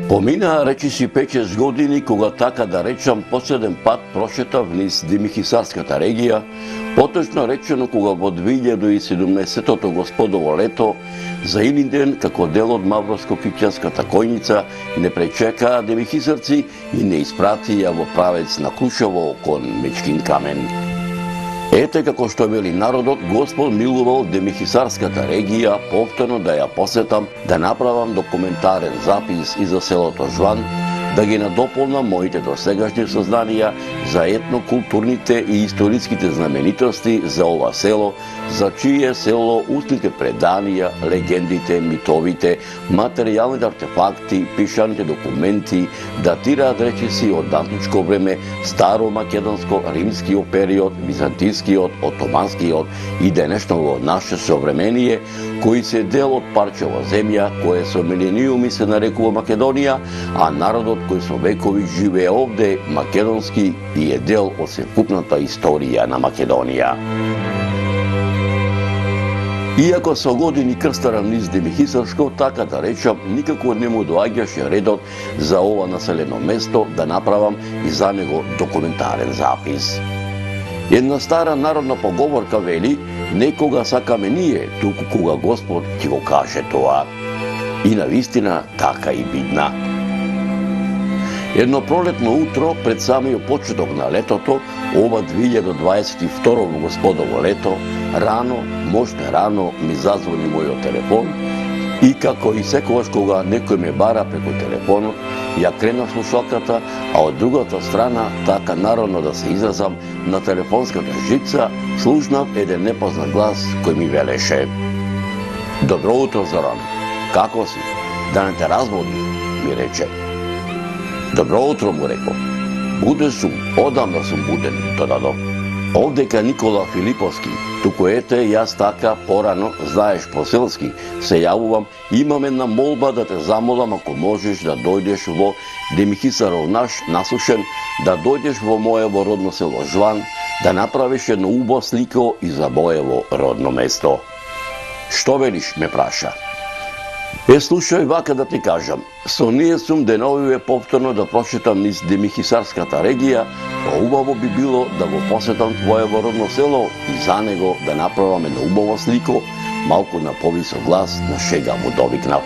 Помина речиси 5-6 години кога, така да речам, последен пат прошетав низ Демихисарската регија, поточно речено кога во 2017 господово лето за еден ден како дел од Мавроско-Кипчанската којница не пречекаа демихисарци и не испратија во правец на Крушево кон Мечкин камен. Ете како што вели народот, Господ милувал Демихисарската регија повторно да ја посетам, да направам документарен запис и за селото Жван, да ги надополнам моите досегашни сознанија за етнокултурните и историските знаменитости за ова село, за чие село устните преданија, легендите, митовите, материјалните артефакти, пишаните документи датираат речиси од античко време, старо-македонско, римскиот период, византискиот, отоманскиот и денешното наше современие, кои се дел од парчево земја, кое со милениуми се нарекува Македонија, а народот кој со векови живее овде македонски и е дел од севкупната историја на Македонија. Иако со години крстарам низ Демихисарско, така да речам, никако не му доаѓаше редот за ова населено место да направам и за него документарен запис. Една стара народна поговорка вели: не кога сакаме ние, туку кога Господ ќе го каже тоа. И навистина така и бидна. Едно пролетно утро, пред самиот почеток на летото, ова 2022 господово лето, рано, можна рано, ми зазвони мојот телефон и како и секогаш кога некој ме бара преку телефонот, ја кренав слушалката, а од другата страна, така народно да се изразам, на телефонската жица слушнав еден непознат глас кој ми велеше: "Добро утро, Зоран. Како си? Да не те разбуди?" ми рече. "Добро утро," му реков. "Буден сум, одамна сум буден," додадов. "Овдека Никола Филиповски, туку ете јас така порано, знаеш, по-селски, се јавувам, имам една молба да те замолам ако можеш да дојдеш во Демихисаров наш насушен, да дојдеш во моево родно село Жван, да направиш едно убаво слико и за моево родно место." "Што велиш?" ме праша. Слушај, вака да ти кажам, со ние сум деновиве повторно да прошетам низ Демихисарската регија, па убаво би било да го посетам твоево родно село и за него да направам едно убаво слико, малку на повисок глас, на шега му довикнав.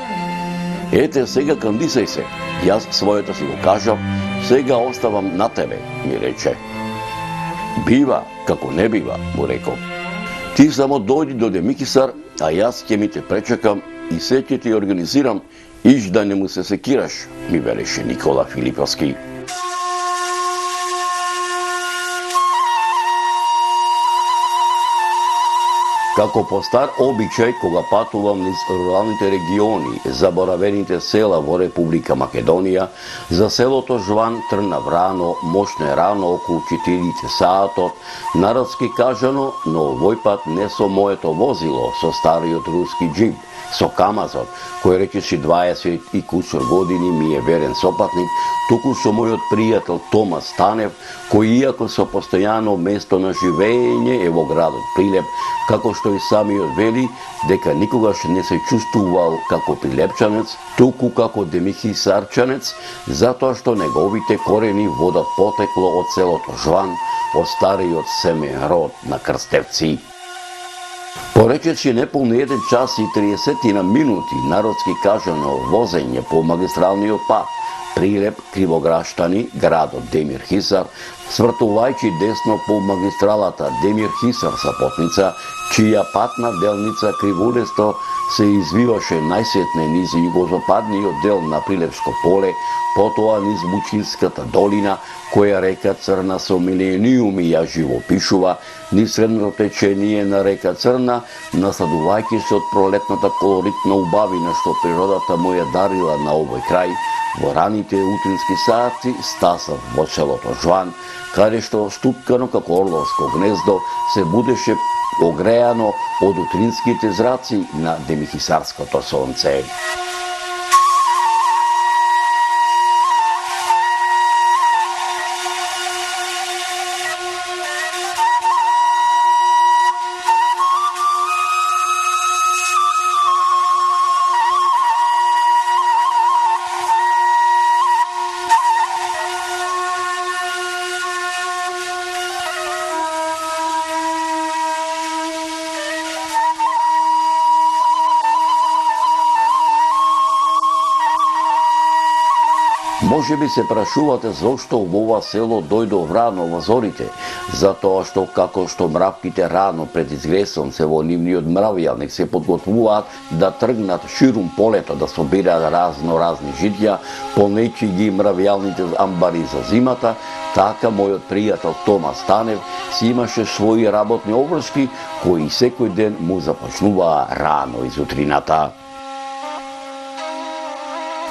"Ете, сега кандисај се, јас своето си го кажав, сега оставам на тебе," ми рече. "Бива, како не бива," му реков. "Ти само дојди до Демихисар, а јас ќе ми те пречекам и се ќе ти организирам, иш да не му се секираш," ми велеше Никола Филиповски. Како по стар обичај, кога патувам низ руралните региони, заборавените села во Република Македонија, за селото Жван тргнав рано, мошне рано околу 4 саатот, народски кажано, но овој пат не со моето возило, со стариот руски джип, со Камазот, кој речиси 20 и кусур години ми е верен сопатник, туку со мојот пријател Тома Станев, кој иако со постојано место на живење е во градот Прилеп, како што и самиот вели, дека никогаш не се чувствувал како прилепчанец, туку како демихисарчанец, затоа што неговите корени водат потекло од селото Жван, од стариот семеен род на крстевци. Поречечи неполни 1 час и 30 минути, народски кажано, возење по магистралниот пат Прилеп, Кривограштани, градот Демир Хисар, свртувајќи десно по магистралата Демир Хисар Сапотница, чија патна делница кривулесто се извиваше најсетне низ југозападниот дел на Прилепско поле, потоа низ Бучинската долина, која река Црна со милениуми ја живопишува, низ средното течение на река Црна, насладувајќи се од пролетната колоритна убавина што природата му ја дарила на овој крај, во раните утрински сати стасав во селото Жван, каде што ступкано како орловско гнездо се будеше огреано од утринските зраци на Демихисарското сонце. Може би се прашувате зошто во ова село дојдов рано во зорите, затоа што како што мравките рано пред изгресом се во нивниот мравјалник се подготвуваат да тргнат ширум полето да собираат разни житја, полнејќи ги мравјалните амбари за зимата, така мојот пријател Тома Станев си имаше своји работни обврски кои секој ден му започнуваа рано изутрината.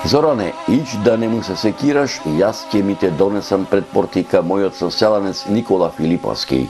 Зоране, ич да не му се секираш, јас ќе ми те донесам пред портика мојот соселанец Никола Филиповски.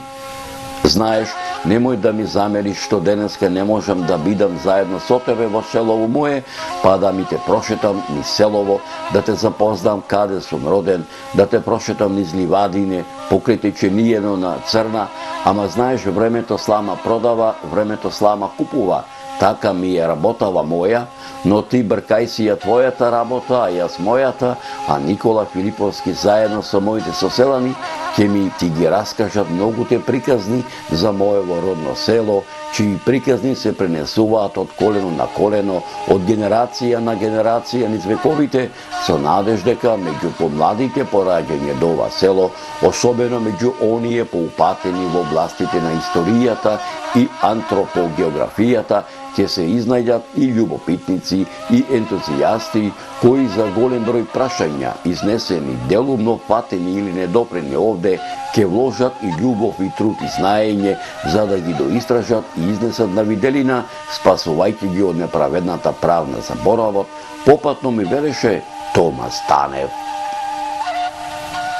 Знаеш, немој да ми замериш што денеска не можам да бидам заедно со тебе во селово мое, па да ми те прошетам низ селово, да те запознам каде сум роден, да те прошетам низ ливадине, покрај теченијено на Црна, ама знаеш, времето слама продава, времето слама купува. Така ми е работава моја, но ти бркај си ја твојата работа, а јас мојата, а Никола Филиповски заедно со моите соселани ќе ми ти ги раскажат многуте приказни за моево родно село, чии приказни се пренесуваат од колено на колено, од генерација на генерација низ вековите, со надеж дека меѓу помладите пораѓање до ова село, особено меѓу оние поупатени во областите на историјата и антропогеографијата, ќе се изнајдат и љубопитници и ентузијасти кои за голем број прашања, изнесени, делумно фатени или недопрени овде, ќе вложат и љубов и труд и знаење за да ги доистражат и изнесат на виделина, спасувајќи ги од неправедната правна заборавот, попатно ми велеше Тома Станев.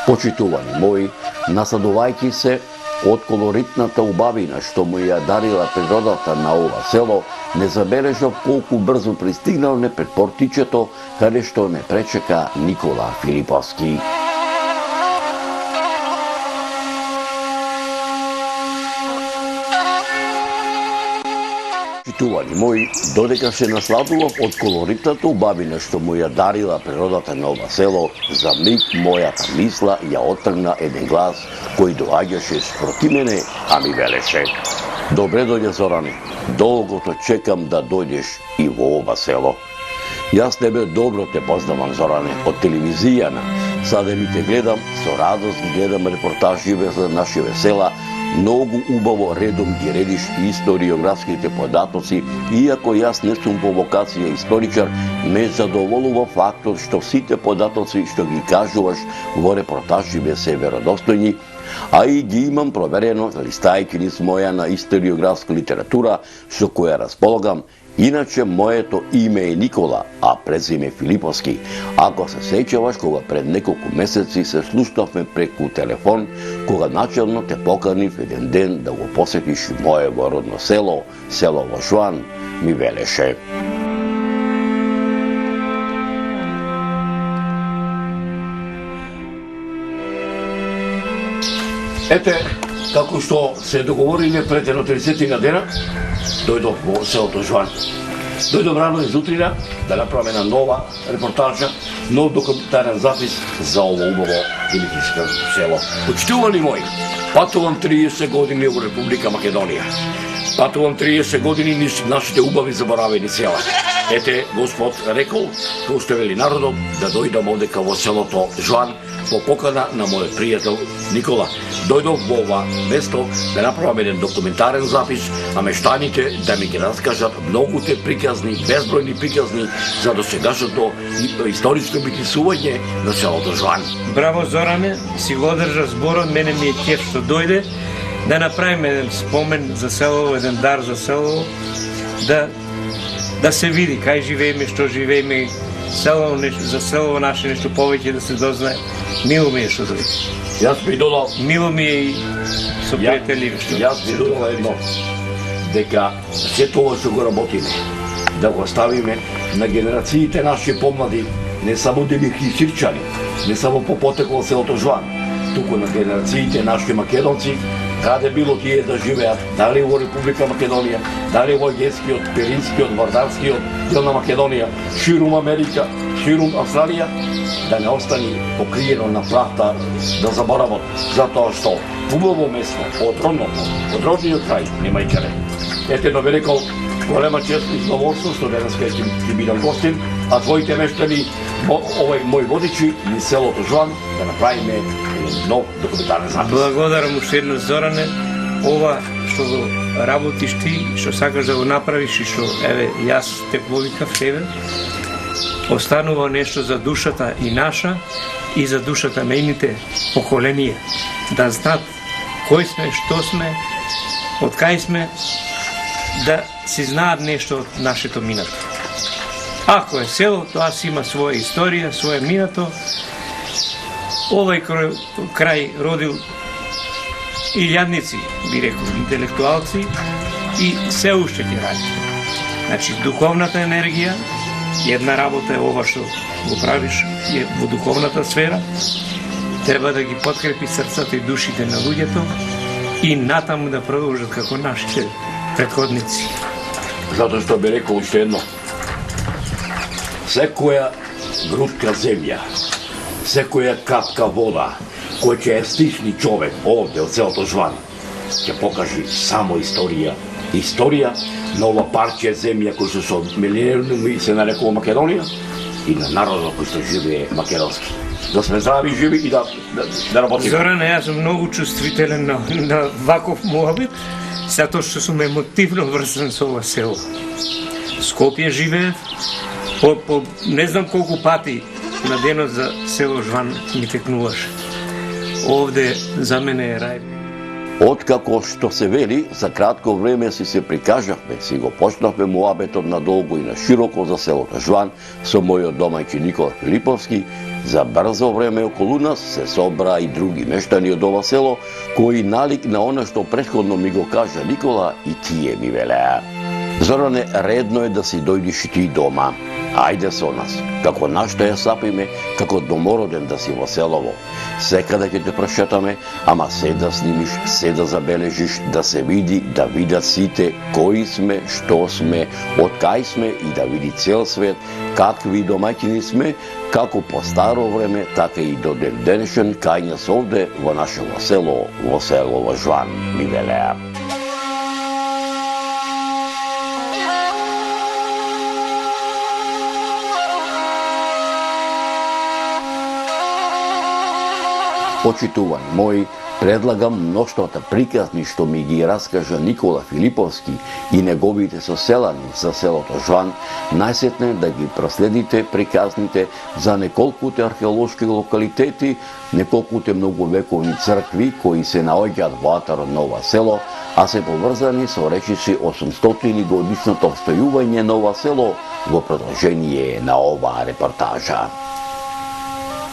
Почитувани мои, насладувајќи се од колоритната убавина што му ја дарила природата на ова село, не забележав колку брзо пристигналме пред портичето, каде што ме пречека Никола Филиповски. Почитувани мои, додека се насладував од колоритната убавина што му ја дарила природата на ова село, за миг мојата мисла ја оттргна еден глас кој доаѓаше спроти мене, а ми велеше: добре дојде, Зоране, долгото чекам да дојдеш и во ова село. Јас тебе добро те познавам, Зоране, од телевизијана. Саде ми те гледам, со радост ги гледам репортаживе за нашиве села. Многу убаво редом ги редиш историографските податоци, иако јас не сум по вокација историчар, ме задоволува фактот што сите податоци што ги кажуваш во репортаживе се веродостојни, а и ги имам проверено листајќи низ моја на историографска литература со која располагам. Иначе моето име е Никола, а презиме Филиповски. Ако се сеќаваш, кога пред неколку месеци се слушнавме преку телефон, кога начално те поканив еден ден да го посетиш моево родно село, село Лошван, ми велеше: ете, како што се договориле пред едно 30 дена, дојдов во селото Жван. Дојдов рано изутрина да направам една нова репортажа, нов документарен запис за ово убаво Илитичко село. Почитувани мои, патувам 30 години во Република Македонија. Патувам 30 години низ нашите убави заборавени села. Ете, Господ рекол, кој што вели народот, да дојдам одека во селото Жван по покана на мојот пријател Никола. Дојдов во ова место да направам еден документарен запис, а мештаните да ми ги раскажат многуте приказни, безбројни приказни за досегашното историско битисување на селото Жван. Браво, Зоране, си го одржа зборот, мене ми е кеф што дојде да направиме еден спомен за село, еден дар за село, да се види кај живееме, што живееме, село, за село наше нешто повеќе да се дознае. Мило ми е што дојде. Јас би додал. Мило ми е и со пријатели што. Јас би додал едно, дека се тоа што го работиме, да го ставиме на генерациите наши помлади, не само демихисирчани, не само по потекол селото Жван, туку на генерациите наши македонци, каде било тие да живеат, дали во Република Македонија, дали во Егејскиот, Пиринскиот, Вардарскиот дел на Македонија, ширум Америка, ширум Австралија, да не остани покриено на прахта да заборават, затоа што убаво место од родниот крај нема и каде. Ете, да ви рекол, голема чест и задоволство што денеска ќе бидам гостин, а твоите мештани Овој мој водичи низ селото Жван да направиме еден нов документарен запис. Благодарам уште едно, Зоране. Ова што го работиш ти, што сакаш да го направиш и што, еве, јас те повикав тебе, останува нешто за душата и наша и за душата на ините поколенија. Да знаат кој сме, што сме, од кај сме, да си знаат нешто од нашето минато. Ако е село, тоа си има своја историја, своје минато. Овој крај родил илјадници, би рекол, интелектуалци и се уште ќе ради. Значи, духовната енергија, една работа е ова што го правиш е во духовната сфера, треба да ги подкрепи срцата и душите на луѓето и натаму да продолжат како нашите претходници. Затоа што би рекол уште едно. Секоја грудка земја, секоја капка вода, кој ќе е стишни човек овде од селото Жван, ќе покажи само историја. Историја на ова парче земја кој што со милениуми се нарекува Македонија и на народот кој што живее македонски. Да сме здрави и живи и да работиме. Зоране, јас сум многу чувствителен на ваков муабет, затоа што сум емотивно врзан со ова село. Скопје живеев, по не знам колку пати на денот за село Жван ми текнуваше. Овде за мене е рај. Откако што се вели, за кратко време си се прикажавме, си го почнавме муабетот надолго и на широко за селото Жван со мојот домајчи Никола Филиповски, за брзо време околу нас се собра и други мештани од ова село, кои налик на она што претходно ми го кажа Никола и тие ми велеа. Зоране, редно е да си дојдиш и ти дома. Ајде со нас, како нашта ја сапиме, како домороден да си во селово. Секаде ќе те прошетаме, ама се да снимиш, се да забележиш, да се види, да видат сите кои сме, што сме, од кај сме и да види цел свет, какви домаќини сме, како по старо време, така и до ден денешен, кај нас овде во нашево село, во село Жван, ми велеа. Почитувани мои, предлагам мноштвата приказни што ми ги раскажа Никола Филиповски и неговите соселани за селото Жван, најсетне да ги проследите приказните за неколкуте археолошки локалитети, неколкуте многовековни цркви кои се наоѓаат во атарот на ова село, а се поврзани со речиси 800 годишното обстојување на ова село во продолжение на оваа репортажа.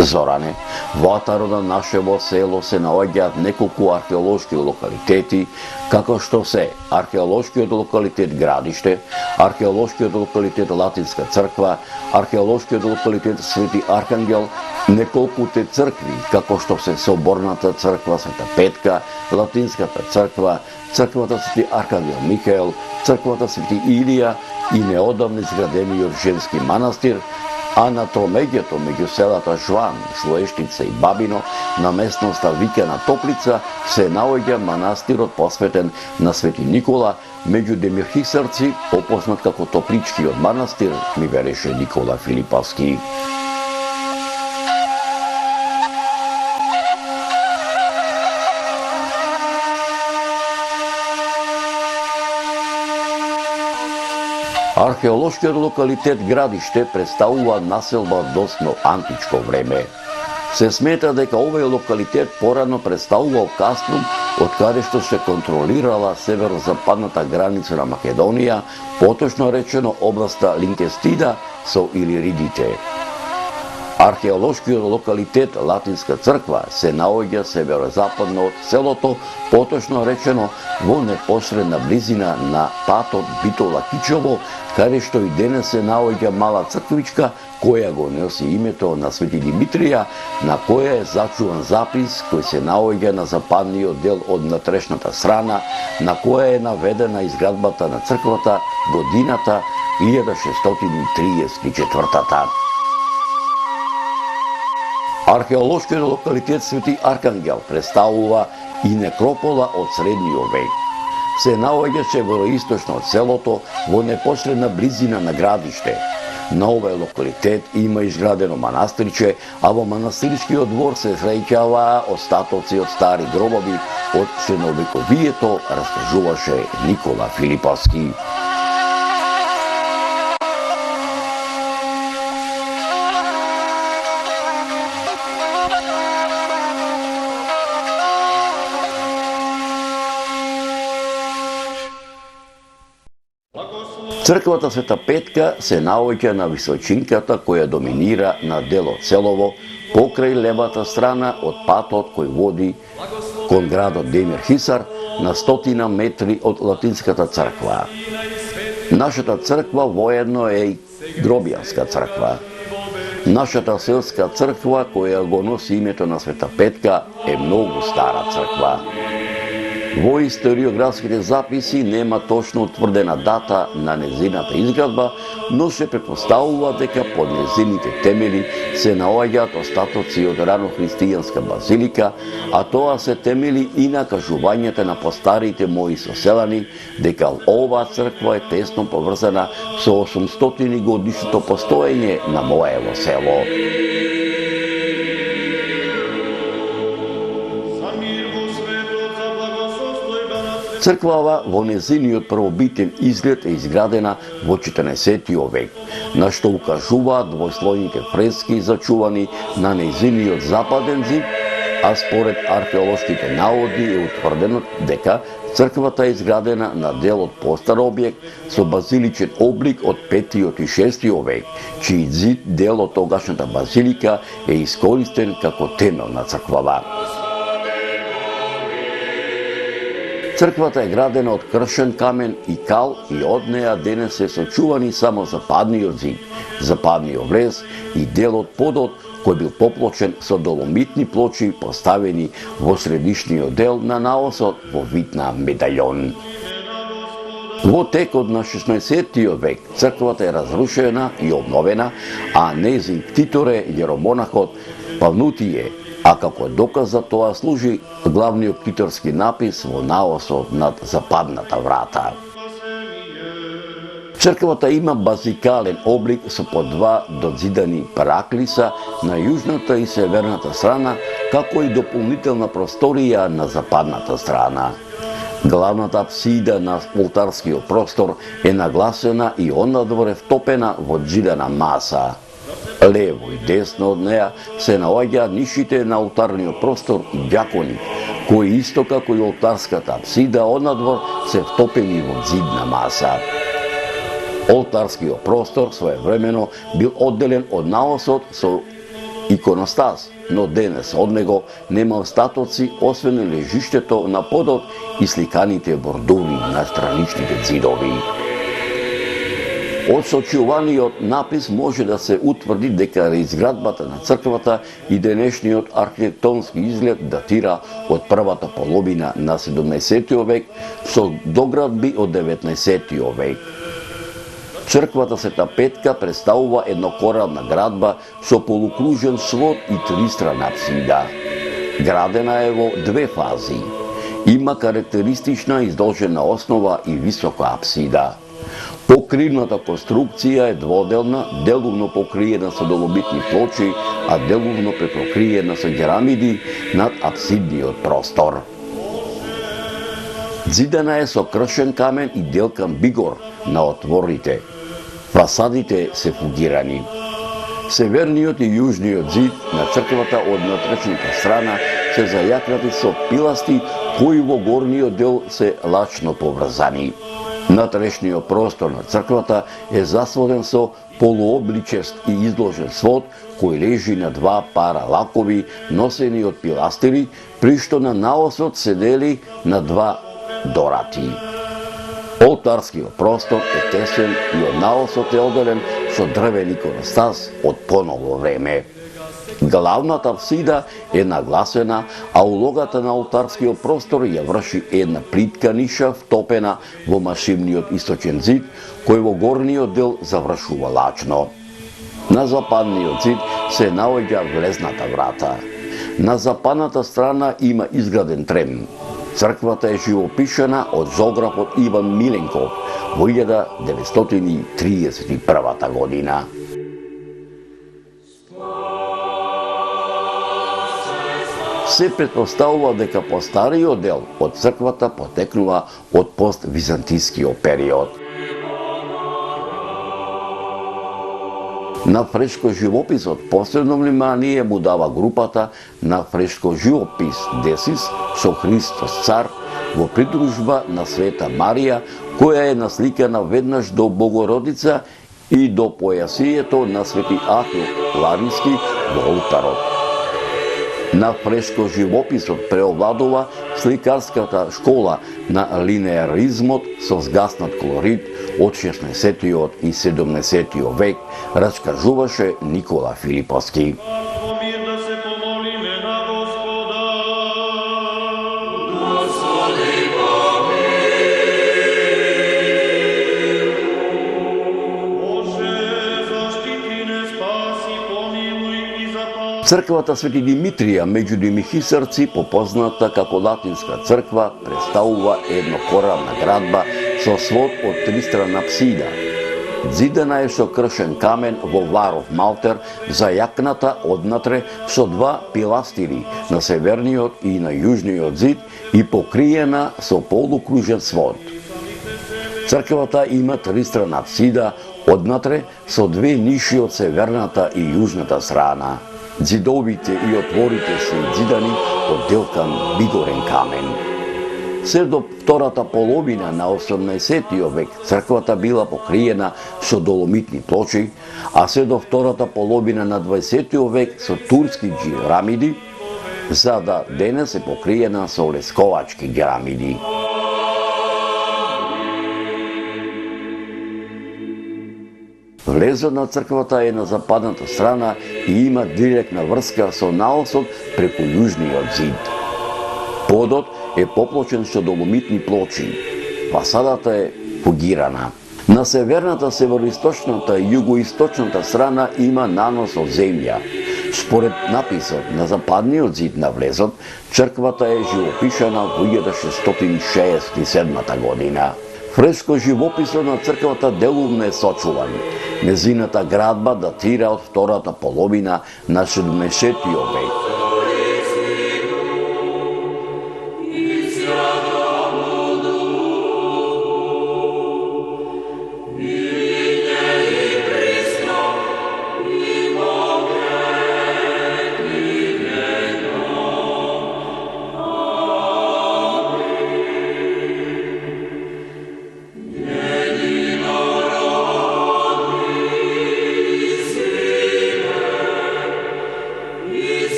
Зоране, во атарот на нашево село се наоѓаат неколку археолошки локалитети, како што се археолошкиот локалитет Градиште, археолошкиот локалитет Латинска црква, археолошкиот локалитет Свети Архангел, неколкуте цркви, како што се Соборната црква Света Петка, Латинската црква, црквата Свети Архангел Михаел, црквата Свети Илија и неодамно изградениот женски манастир, а на тромеѓето меѓу селата Жван, Слоештица и Бабино, на местноста викана Топлица, се наоѓа манастирот посветен на Свети Никола, меѓу демирхисарци, попознат како Топличкиот манастир, ми вереше Никола Филиповски. Археолошкиот локалитет Градиште представува населба од досно античко време. Се смета дека овој локалитет порано представувал каструм од каде што се контролирала северозападната граница на Македонија, поточно речено областа Линкестида со Илиридите. Археолошкиот локалитет Латинска црква се наоѓа северозападно од селото, поточно речено во непосредна близина на патот Битола-Кичево, каде што и денес се наоѓа мала црквичка која го носи името на Свети Димитрија, на која е зачуван запис кој се наоѓа на западниот дел од натрешната страна, на која е наведена изградбата на црквата, годината 1634. Археолошкиот локалитет Свети Архангел представува и некропола од средниот век. Се наоѓа североисточно од селото во непосредна близина на Градиште. На овој локалитет има изградено манастирче, а во манастирскиот двор се среќаваа остатоци од стари гробови од средновековието, раскажуваше Никола Филиповски. Црквата Света Петка се наоѓа на височинката која доминира на делот Селово, покрај левата страна од патот кој води кон градот Демир Хисар на 100 метри од Латинската црква. Нашата црква воедно е и Гробијанска црква. Нашата селска црква која го носи името на Света Петка е многу стара црква. Во историографските записи нема точно утврдена дата на незината изградба, но се претпоставува дека под незините темели се наоѓаат остатоци од ранохристијанска базилика, а тоа се темели и на кажувањата на постарите мои соселани дека оваа црква е тесно поврзана со 800 годишното постоење на моево село. Црквава во незиниот првобитен изглед е изградена во 14. век, на што укажуваат двослојните фрески зачувани на незиниот западен зид, а според археолошките наоди е утврдено дека црквата е изградена на делот постар објект со базиличен облик од 5. и 6. век, чиј зид дел од тогашната базилика е искористен како темел на црквава. Црквата е градена од кршен камен и кал и од неа денес се сочувани само западниот зид, западниот врез и делот подот кој бил поплочен со доломитни плочи поставени во средишниот дел на наосот во вид на медаљон. Во текот на 16. век црквата е разрушена и обновена, а нејзин ктитор е јеромонахот Павнутије, а како доказ за тоа служи главниот ктиторски напис во наосот над западната врата. Црквата има базикален облик со по два дозидани параклиса на јужната и северната страна, како и дополнителна просторија на западната страна. Главната апсида на олтарскиот простор е нагласена и оннадвор е втопена во џидана маса. Лево и десно од неа се наоѓаат нишите на олтарниот простор и ѓакони, кои исто како и олтарската апсида однадвор се втопени во ѕидна маса. Олтарскиот простор своевремено бил одделен од наосот со иконостас, но денес од него нема остатоци освен лежиштето на подот и сликаните бордури на страничните ѕидови. Од сочуваниот напис може да се утврди дека изградбата на црквата и денешниот архитектонски изглед датира од првата половина на 17. век со доградби од 19. век. Црквата Света Петка представува еднокоравна градба со полукружен свод и тристрана апсида. Градена е во две фази. Има карактеристична издолжена основа и висока апсида. Покривната конструкција е дводелна, делумно покриена со доломитни плочи, а делумно препокриена со керамиди над апсидниот простор. Ѕидана е со кршен камен и делкан бигор на отворите. Фасадите се фугирани. Северниот и јужниот зид на црквата од натречната страна се зајакнати со пиласти кои во горниот дел се лачно поврзани. Натрешниот простор на црквата е засводен со полуобличест и изложен свод кој лежи на два пара лакови носени од пиластери, при што на наосот седели на два дорати. Олтарскиот простор е тесен и од наосот е оделен со дрвен иконостас од поново време. Главната апсида е нагласена, а улогата на олтарскиот простор ја врши една плитка ниша втопена во масивниот источен зид, кој во горниот дел завршува лачно. На западниот зид се наоѓа влезната врата. На западната страна има изграден трем. Црквата е живопишена од зографот Иван Миленков во 1931 година. Се претпоставува дека постариот дел од црквата потекнува од пост-византискиот период. На фрешко-живописот посебно внимание му дава групата на фрешко-живопис Десис со Христос цар во придружба на Света Марија, која е насликана веднаш до Богородица и до појасието на Свети Ахил Ларински во олтарот. На фрешко-живописот преовладува сликарската школа на линеаризмот со згаснат колорит од 16-тиот и 17-тиот век, раскажуваше Никола Филиповски. Црквата Свети Димитрија меѓу Димихисарци, попозната како латинска црква, представува еднокоравна градба со свод од тристрана апсида. Зидена е со кршен камен во варов малтер, зајакната однатре со два пиластири на северниот и на јужниот зид и покриена со полукружен свод. Црквата има тристрана апсида, однатре со две ниши од северната и јужната страна. Зидовите и отворите се зидани од делкан бигорен камен. Се до втората половина на 18-тиот век црквата била покриена со доломитни плочи, а се до втората половина на 20-тиот век со турски джирамиди, за да денес е покриена со лесковачки герамиди. Влезот на црквата е на западната страна и има директна врска со наосот преку јужниот зид. Подот е поплочен со доломитни плочи. Фасадата е фугирана. На северната, североисточната и југоисточната страна има нанос од земја. Според написот на западниот зид на влезот, црквата е живопишана во 1667 година. Фреско-живописот на црквата делумно е сочуван. Незината градба датира од втората половина на 17-тиот век.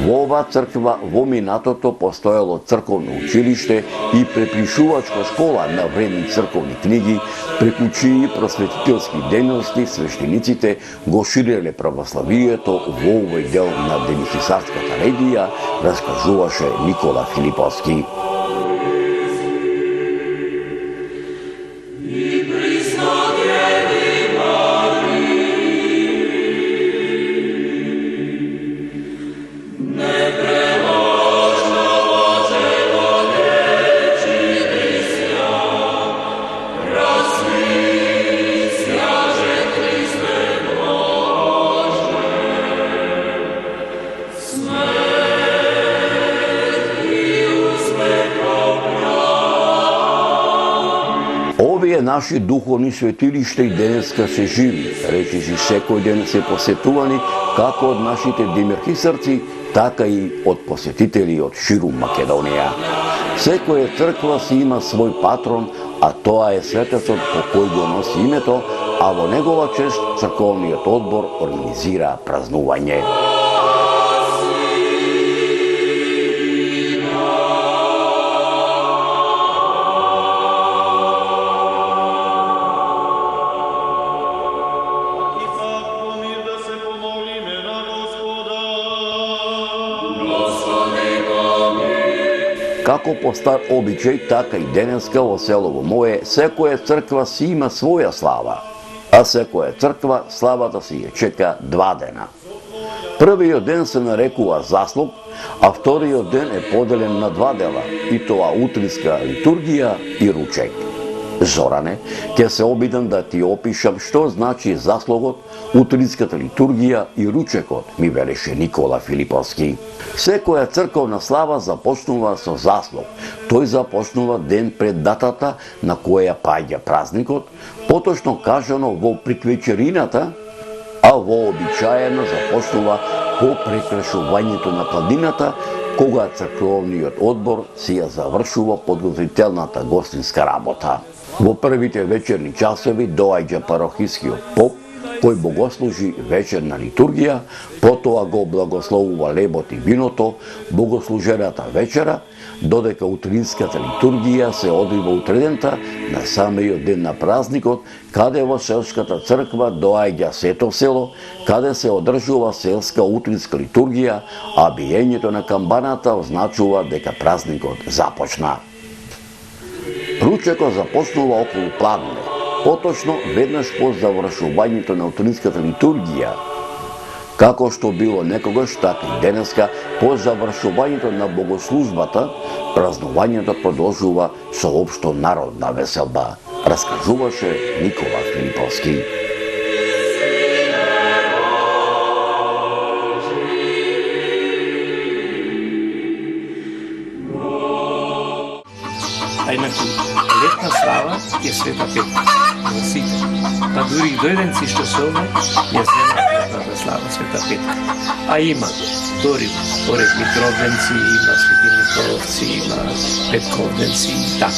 Во оваа црква во минатото постоело црковно училиште и препишувачка школа на вредни црковни книги, преку чии просветителски дејности свештениците го ширеле православието во овој дел на Денихисарската регија, раскажуваше Никола Филиповски. Овие наши духовни светилишта и денеска се живи, речиси секој ден се посетувани како од нашите демирхисарци, така и од посетители од ширум Македонија. Секоја црква си има свој патрон, а тоа е светецот по кој го носи името, а во негова чест црковниот одбор организира празнување. Како по стар обичај, така и денеска во селово мое, секоја црква си има своја слава, а секоја црква славата си ја чека 2 дена. Првиот ден се нарекува заслуг, а вториот ден е поделен на 2 дела, и тоа утринска литургија и ручек. Зоране, ќе се обидам да ти опишам што значи заслогот, утринската литургија и ручекот, ми велеше Никола Филиповски. Секоја црковна слава започнува со заслог. Тој започнува ден пред датата на која паѓа празникот, поточно кажано во приквечерината, а вообичаено започнува по прекрашувањето на пладината, кога црковниот одбор си ја завршува подготвителната гостинска работа. Во првите вечерни часови доаѓа парохискиот поп, кој богослужи вечерна литургија, потоа го благословува лебот и виното, богослужената вечера, додека утринската литургија се одрива утредента на самиот ден на празникот, каде во селската црква доаѓа сето село, каде се одржува селска утринска литургија, а биењето на камбаната означува дека празникот започна. Ручекот започнува околу пладне, поточно веднаш по завршувањето на утринската литургија. Како што било некогаш, така и денеска, по завршувањето на богослужбата, празнувањето продолжува со општо народна веселба, раскажуваше Никола Филиповски. А инаку, летна слава е Света Петка, за сите. Па дури и дојденци што се овде, ја земат летната слава Света Петка. А има дори поред Митровденци, има Свети Николовци, има Петковденци и така.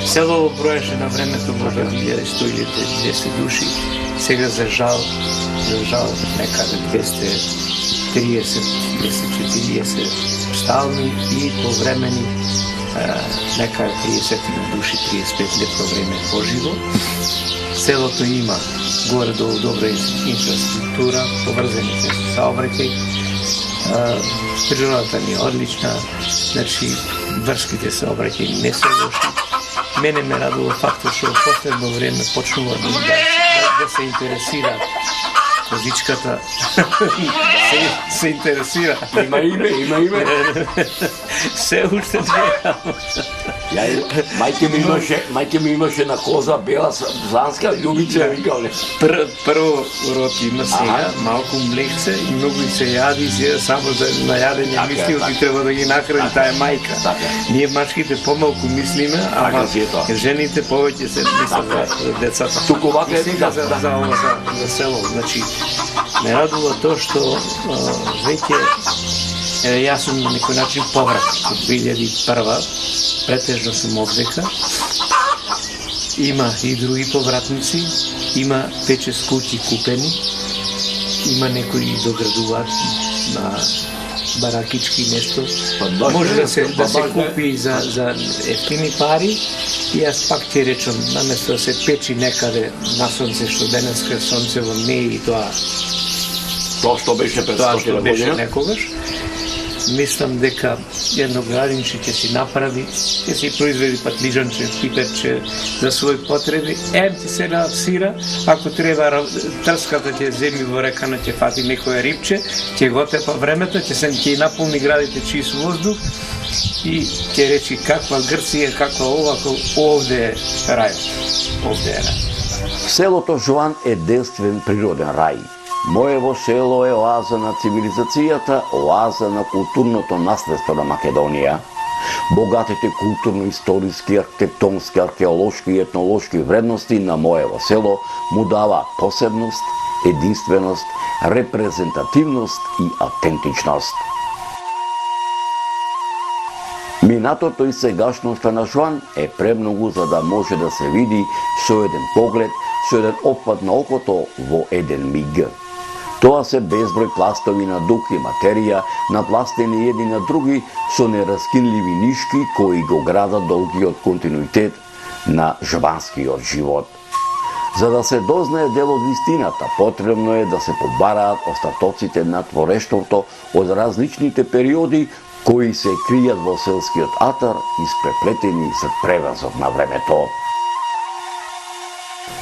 Село броеше на времето може 1100-1200 души, сега за жал некаде 230-240 стални и повремени некаде 30 души, 35 летно време поживо. Селото има горе-долу добра инфраструктура, поврзани се со саобраќај. Природата ни е одлична, значи врските саобраќаи не се лоши. Мене ме радува фактот што во последно време почнува да се интересира козичката. се интересира. Има име. Се уште две. Мајке ми имаше на коза бела зланска љубица, викале. Прво род има сега, малку млекце и многу се јади, сега само за најадење мислиот и треба да ги нахрани таа мајка. Ние мачките помалку мислиме, ама жените повеќе се мислат за децата. Туку вака е за село. Значи, ме радува тоа што веќе јас сум на некој начин повратник од 2001, претежно сум овдека. Има и други повратници, има пече куќи купени, има некои доградуваат на баракички нешто. Може да се купи за ефтини пари и јас пак ќе речам, наместо да се печи некаде на сонце, што денеска сонцево не е и тоа што беше пред 100 година некогаш. Мислам дека едно градинче ќе си направи, ќе си произведи патлижанче, пиперче за своји потреби, ти се сира, ако треба трската ќе земи во рекана, ќе фати некоја рибче, ќе го тепа времето, ќе наполни градите чист воздух и ќе речи каква Грција, каква овде е рај. Овде е рај. Селото Жуан е девствен природен рај. Моево село е оаза на цивилизацијата, оаза на културното наследство на Македонија. Богатите културно-историски, архитектонски, археолошки и етнолошки вредности на моево село му дава посебност, единственост, репрезентативност и автентичност. Минатото и сегашноста на Жуан е премногу за да може да се види со еден поглед, со еден опфат на окото во еден миг. Тоа се безброј пластови на дух и материја, напластени едни на други со нераскинливи нишки кои го градат долгиот континуитет на жванскиот живот. За да се дознае дел од вистината, потребно е да се побараат остатоците на творештвото од различните периоди кои се кријат во селскиот атар, испреплетени за превазот на времето.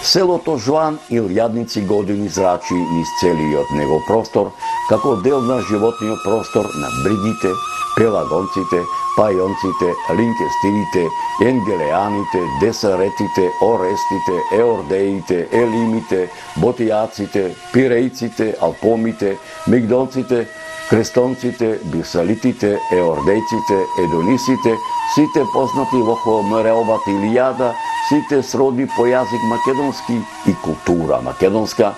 Селото Жуан илјадници години зрачи низ целиот него простор, како дел на животниот простор на бригите, пелагонците, пајонците, линкестирите, енгелеаните, десаретите, орестите, еордеите, елимите, ботијаците, пирејците, алпомите, мигдонците, крестонците, бисалитите, еордејците, едонисите, сите познати во Хомереовата Илијада, сите сродни по јазик македонски и култура македонска,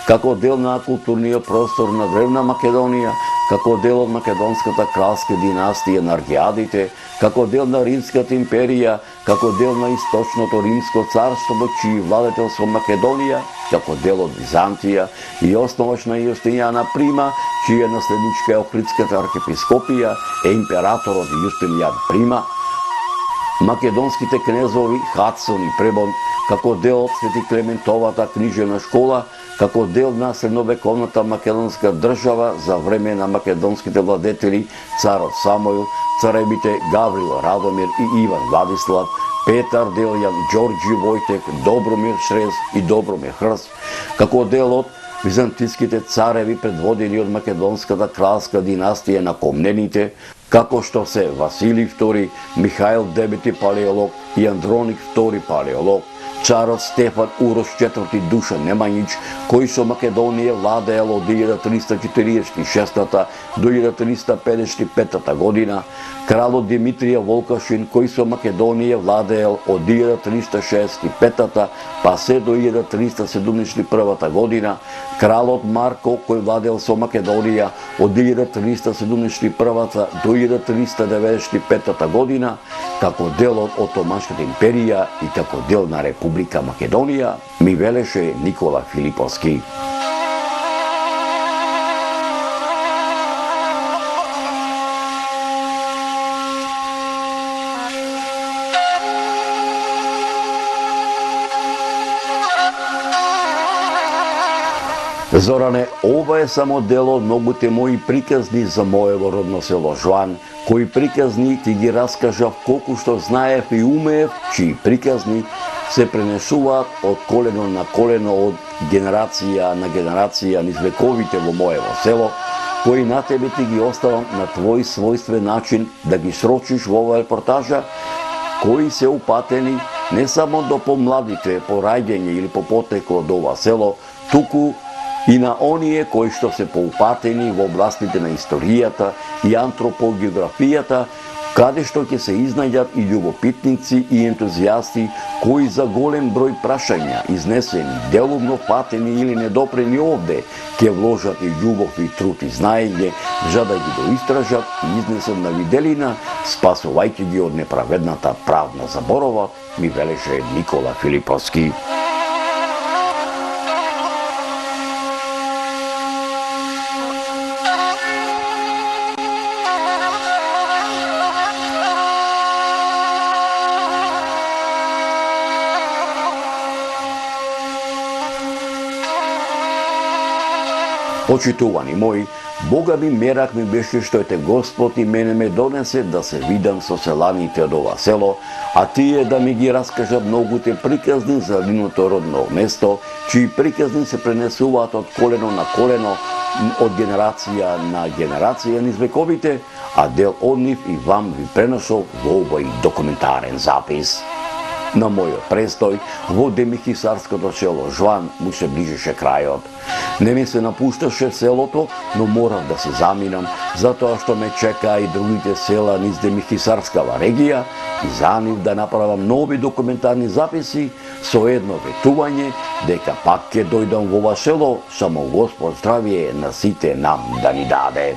како дел на културниот простор на Древна Македонија, како дел од македонската кралска династија на Аргиадите, како дел на Римската империја, како дел на Источното Римско царство, во чии владетел со Македонија, како дел од Византија и основач на Јустинијана Прима, чија наследничка е Охридската архиепископија, е императорот Јустинијан Прима, македонските кнезови Хадсон и Пребон, како дел од Свети Клементовата книжена школа, како дел на средновековната македонска држава за време на македонските владетели царот Самоил, царевите Гаврил, Радомир и Иван Владислав, Петар Делјан, Ѓорѓи Војтек, Добромир Шрез и Добромир Хрс, како дел од византиските цареви предводени од македонската кралска династија на Комнените, како што се Василий II, Михаил Девети Палеолог и Андроник II Палеолог, царот Стефан Урош IV Душан Немањич, кој со Македонија владеел од 1346 до 1355 година, кралот Димитрија Волкашин, кој со Македонија владеел од 1365 па се до 1371 година, кралот Марко, кој владеел со Македонија од 1371 до 1395 година, како дел од Отоманската империја и како дел на Република Македонија, ми велеше Никола Филиповски. Зоране, ова е само дел од многуте мои приказни за моево родно село Жуан, кои приказни ти ги раскажав колку што знаев и умеев, чии приказни се пренесуваат од колено на колено, од генерација на генерација низ вековите во моево село, кои на тебе ти ги оставам на твој својствен начин да ги срочиш во оваа репортажа, кои се упатени не само до помладите по раѓање или по потекло до ова село, туку и на оние кои што се поупатени во областите на историјата и антропогеографијата, каде што ќе се изнајдат и љубопитници и ентузијасти кои за голем број прашања, изнесени, делумно патени или недопрени овде, ќе вложат и љубов и труд и знаење, за да ги доистражат и изнесат на виделина, спасувајќи ги од неправедната правна заборова, ми велеше Никола Филиповски. Почитувани мои, Бога ми мерак ми беше што ете Господ и мене ме донесе да се видам со селаните од ова село, а тие да ми ги раскажат многуте приказни за нивното родно место, чии приказни се пренесуваат од колено на колено, од генерација на генерација низ вековите, а дел од нив и вам ви пренесов во овој документарен запис. На мојот престој во демихисарското село Жуан му се ближеше крајот. Не ми се напушташе селото, но морав да се заминам, затоа што ме чека и другите села низ демихисарскава регија и за нив да направам нови документарни записи со едно ветување дека пак ќе дојдам во ова село, само Господ здравие на сите нам да ни даде.